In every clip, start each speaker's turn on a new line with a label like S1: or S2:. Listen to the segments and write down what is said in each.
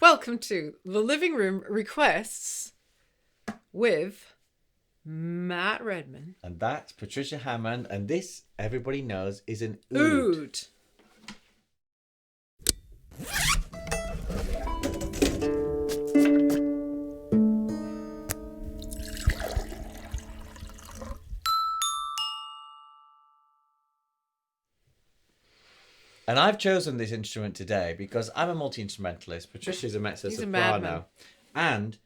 S1: Welcome to the Living Room Requests with Matt Redman.
S2: And that's Patricia Hammond. And this, everybody knows, is an
S1: Oud.
S2: And I've chosen this instrument today because I'm a multi-instrumentalist. Patricia's a mezzo-soprano. And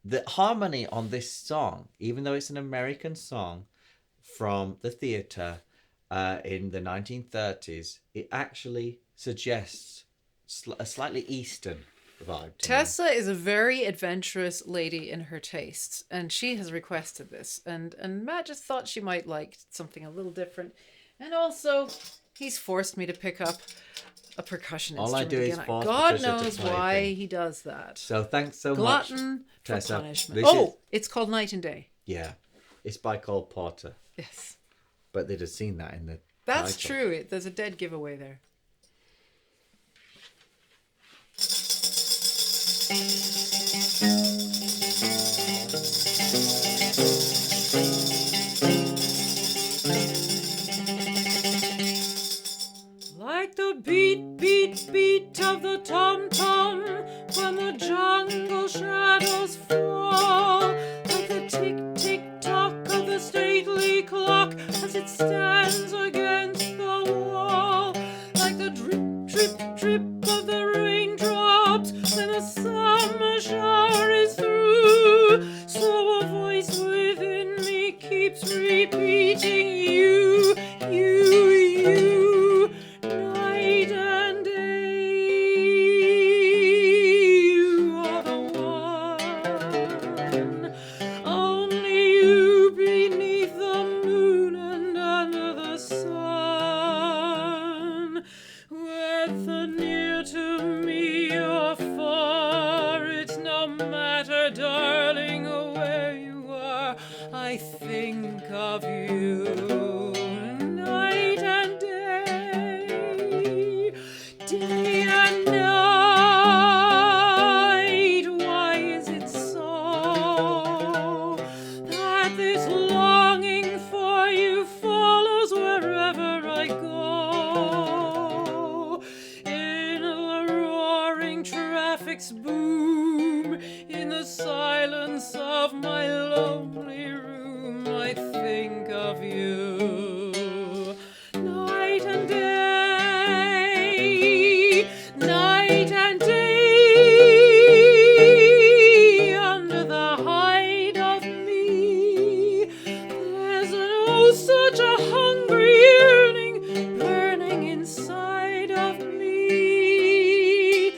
S2: the harmony on this song, even though it's an American song from the theatre in the 1930s, it actually suggests a slightly Eastern vibe.
S1: Tessa is a very adventurous lady in her tastes, and she has requested this. And Matt just thought she might like something a little different. And also, he's forced me to pick up a percussion
S2: All
S1: instrument
S2: I do
S1: again.
S2: is force
S1: God
S2: Patricia to
S1: knows
S2: play
S1: why
S2: things.
S1: he does that.
S2: So thanks so
S1: Glutton
S2: much,
S1: for
S2: Tessa.
S1: punishment. It's called Night and Day.
S2: Yeah, it's by Cole Porter.
S1: Yes.
S2: But they'd have seen that in the
S1: That's
S2: title.
S1: true. There's a dead giveaway there. Like the beat, beat, beat of the tom-tom when the jungle shadows fall. Like the tick, tick, tock of the stately clock as it stands against the wall. Like the drip, drip, drip of the raindrops when the summer shower is through. So a voice within me keeps repeating you, you, you. Night and day, you are the one. Only you beneath the moon and under the sun. Whether near to me or far, it's no matter, darling, where you are. I think of you. Night and day, day and night. Why is it so that this longing for you follows wherever I go? In the roaring traffic's boom, in the silence of my lonely room, I think of you. Night and day, night and day, under the hide of me, there's such a hungry yearning burning inside of me,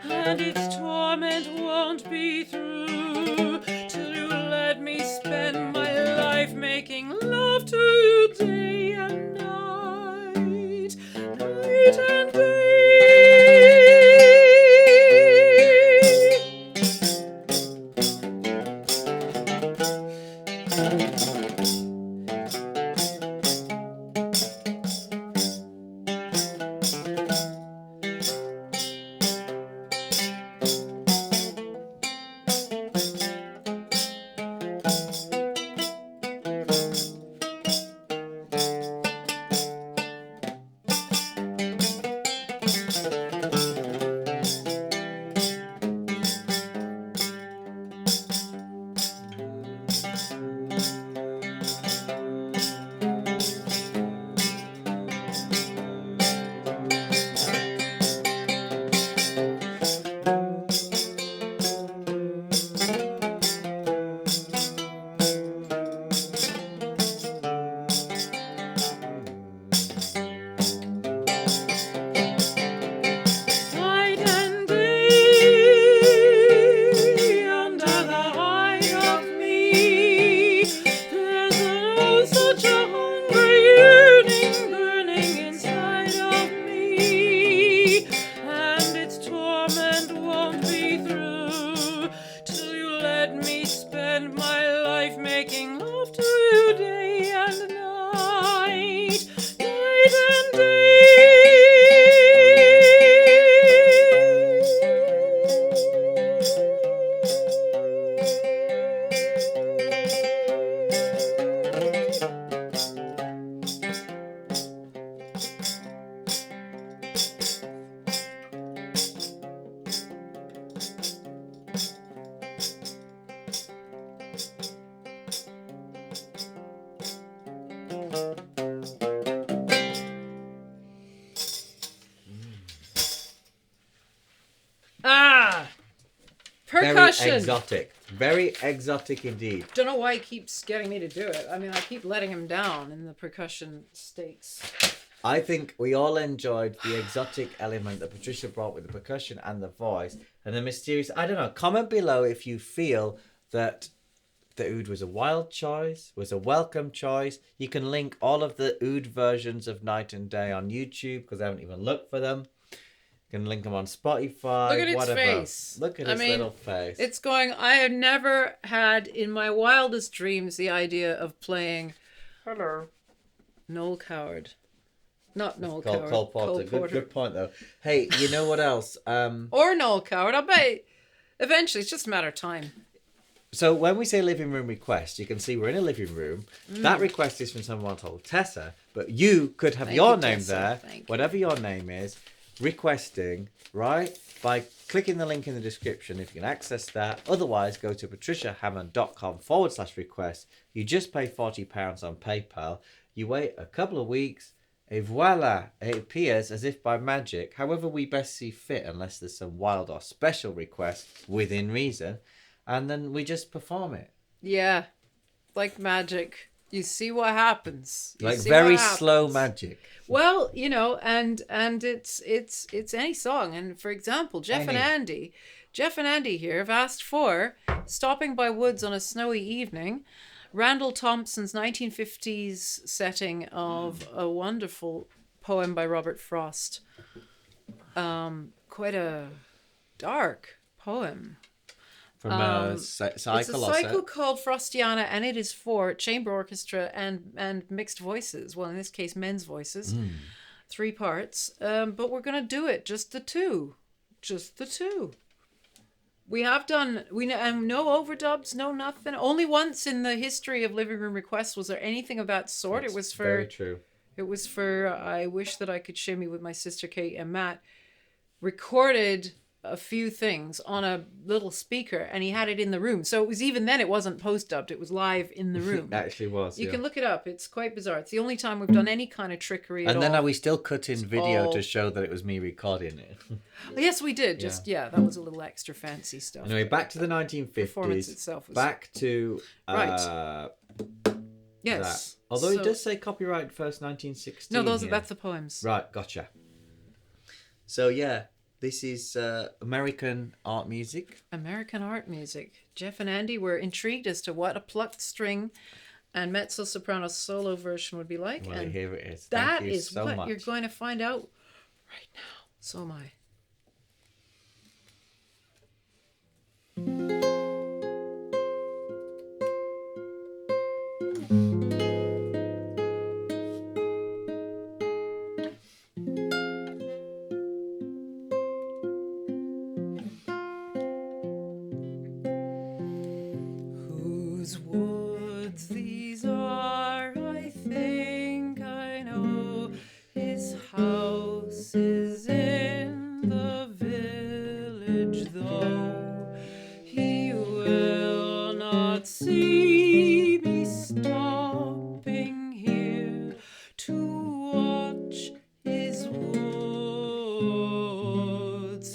S1: and its torment won't be through till you let Percussion.
S2: Very exotic indeed.
S1: Don't know why he keeps getting me to do it. I mean, I keep letting him down in the percussion stakes.
S2: I think we all enjoyed the exotic element that Patricia brought with the percussion and the voice and the mysterious. I don't know. Comment below if you feel that the oud was a wild choice, was a welcome choice. You can link all of the oud versions of Night and Day on YouTube because I haven't even looked for them. You can link them on Spotify.
S1: Look at its face.
S2: Look at its little face.
S1: It's going. I have never had in my wildest dreams the idea of playing. Hello. Noel Coward. Not Noel Coward.
S2: Cole Porter. Good point though. Hey, you know what else?
S1: Or Noel Coward. I'll bet. Eventually, it's just a matter of time.
S2: So when we say living room request, you can see we're in a living room. That request is from someone called Tessa, but you could have your name there, whatever your name is, requesting, right? By clicking the link in the description if you can access that. Otherwise, go to patriciahammond.com/request. You just pay £40 on PayPal. You wait a couple of weeks, et voila, it appears as if by magic, however we best see fit, unless there's some wild or special request within reason. And then we just perform it.
S1: Yeah, like magic. You see what happens.
S2: Like very slow magic.
S1: Well, you know, and it's any song. And for example, Jeff and Andy here have asked for Stopping by Woods on a Snowy Evening, Randall Thompson's 1950s setting of a wonderful poem by Robert Frost. Quite a dark poem.
S2: From a cycle.
S1: It's a cycle called Frostiana, and it is for chamber orchestra and mixed voices. Well, in this case, men's voices. 3 parts. But we're going to do it, just the two. Just the two. We have done, no overdubs, no nothing. Only once in the history of Living Room Requests was there anything of that sort.
S2: That's
S1: it was for
S2: very true.
S1: It was for I Wish That I Could Shimmy with my sister Kate and Matt. Recorded a few things on a little speaker, and he had it in the room. So it was, even then, it wasn't post-dubbed. It was live in the room.
S2: It actually was.
S1: You can look it up. It's quite bizarre. It's the only time we've done any kind of trickery at all.
S2: And then we still cut in video to show that it was me recording it.
S1: Yes, we did. That was a little extra fancy stuff.
S2: Anyway, back to the 1950s.
S1: Performance itself was...
S2: Back to...
S1: right. Yes.
S2: That. Although it does say copyright first 1916.
S1: No, that's the poems.
S2: Right, gotcha. So, yeah. This is American art music.
S1: American art music. Jeff and Andy were intrigued as to what a plucked string and mezzo-soprano solo version would be like.
S2: Well,
S1: and
S2: here it is.
S1: That is so what you're going to find out right now. So am I. Woods these are, I think I know. His house is in the village, though he will not see me stopping here to watch his woods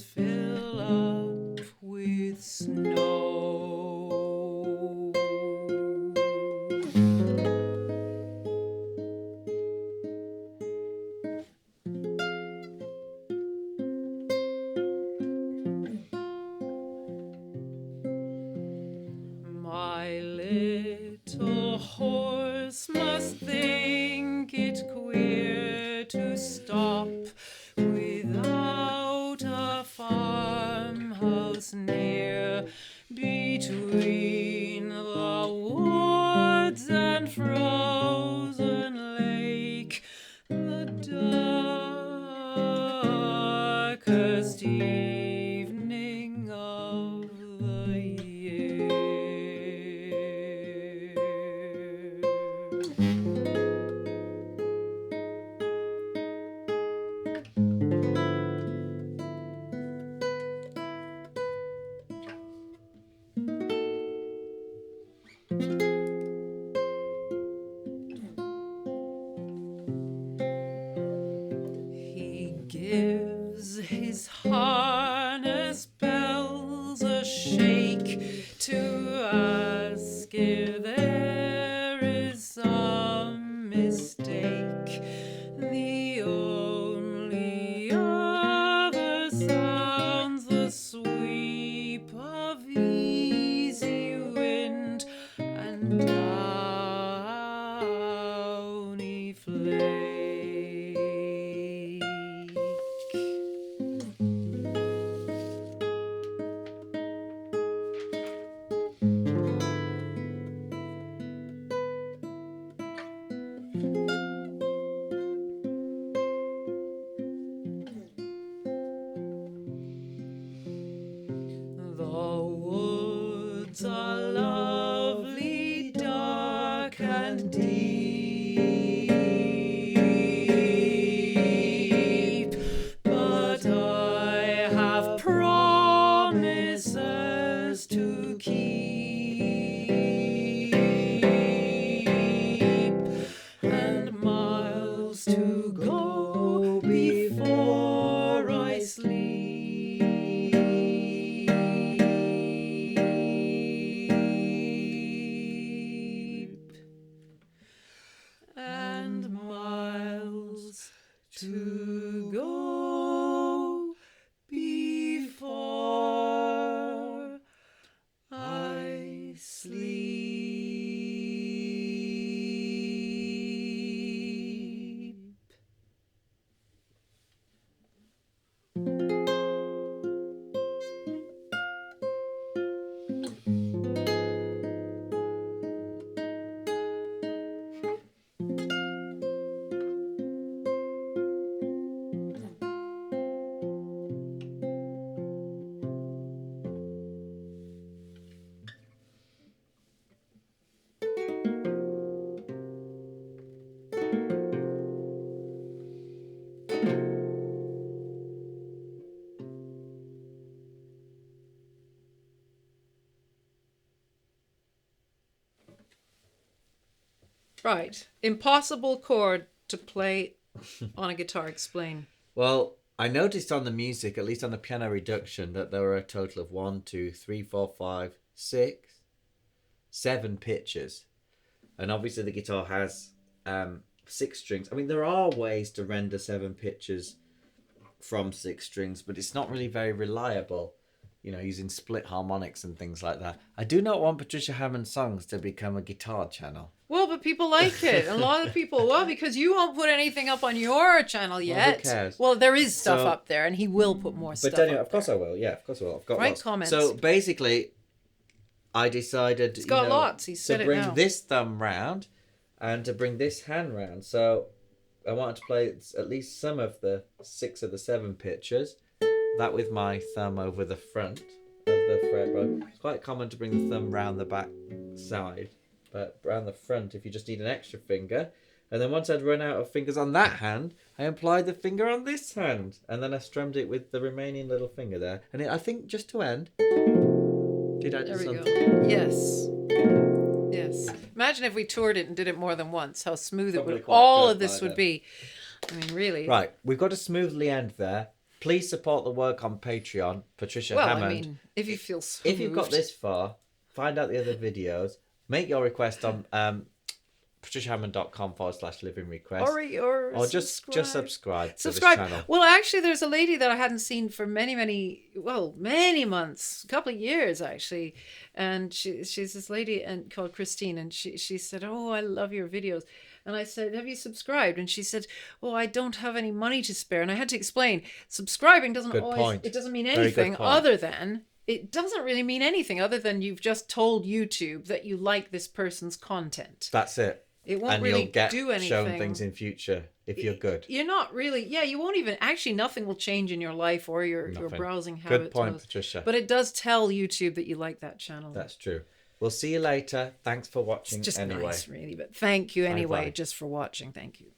S1: fill up with snow. My little horse must think it queer to stop without a farmhouse near, between the woods and frozen lake, the darkest evening of the year. Right. Impossible chord to play on a guitar. Explain.
S2: Well, I noticed on the music, at least on the piano reduction, that there were a total of 1, 2, 3, 4, 5, 6, 7 pitches. And obviously the guitar has 6 strings. I mean, there are ways to render 7 pitches from 6 strings, but it's not really very reliable, you know, using split harmonics and things like that. I do not want Patricia Hammond's songs to become a guitar channel.
S1: Well, but people like it. A lot of people, well, because you won't put anything up on your channel yet.
S2: Well, who cares?
S1: Well, there is stuff up there, and he will put more stuff
S2: But anyway,
S1: up
S2: of course I will. Yeah, of course I will. I've got
S1: Write
S2: lots.
S1: comments.
S2: So basically, I decided
S1: He's got lots. He said
S2: to
S1: it
S2: bring
S1: now.
S2: this thumb round and to bring this hand round. So I wanted to play at least some of the 6 of the 7 pitches. That with my thumb over the front of the fretboard. It's quite common to bring the thumb round the back side, but round the front if you just need an extra finger. And then once I'd run out of fingers on that hand, I applied the finger on this hand, and then I strummed it with the remaining little finger there. And I think just to end, did I do something?
S1: Go. Yes. Yes. Imagine if we toured it and did it more than once. How smooth it would. All of this would be. I mean, really.
S2: Right. We've got to smoothly end there. Please support the work on Patreon, Patricia Hammond.
S1: I mean, if you feel so
S2: If you've got this far, find out the other videos. Make your request on patriciahammond.com/living request. Or just subscribe to this channel.
S1: Well, actually, there's a lady that I hadn't seen for many months, a couple of years actually, and she's this lady called Christine, and she said, "Oh, I love your videos." And I said, "Have you subscribed?" And she said, "Oh, I don't have any money to spare." And I had to explain, subscribing doesn't it doesn't mean anything other than you've just told YouTube that you like this person's content.
S2: That's it.
S1: It won't really do anything.
S2: Shown things in future if you're good.
S1: You're not really, you won't even, actually nothing will change in your life or your browsing habits.
S2: Good point, Patricia.
S1: But it does tell YouTube that you like that channel.
S2: That's true. We'll see you later. Thanks for watching.
S1: It's just
S2: anyway.
S1: nice, really. But thank you anyway,
S2: Bye-bye.
S1: just for watching. Thank you.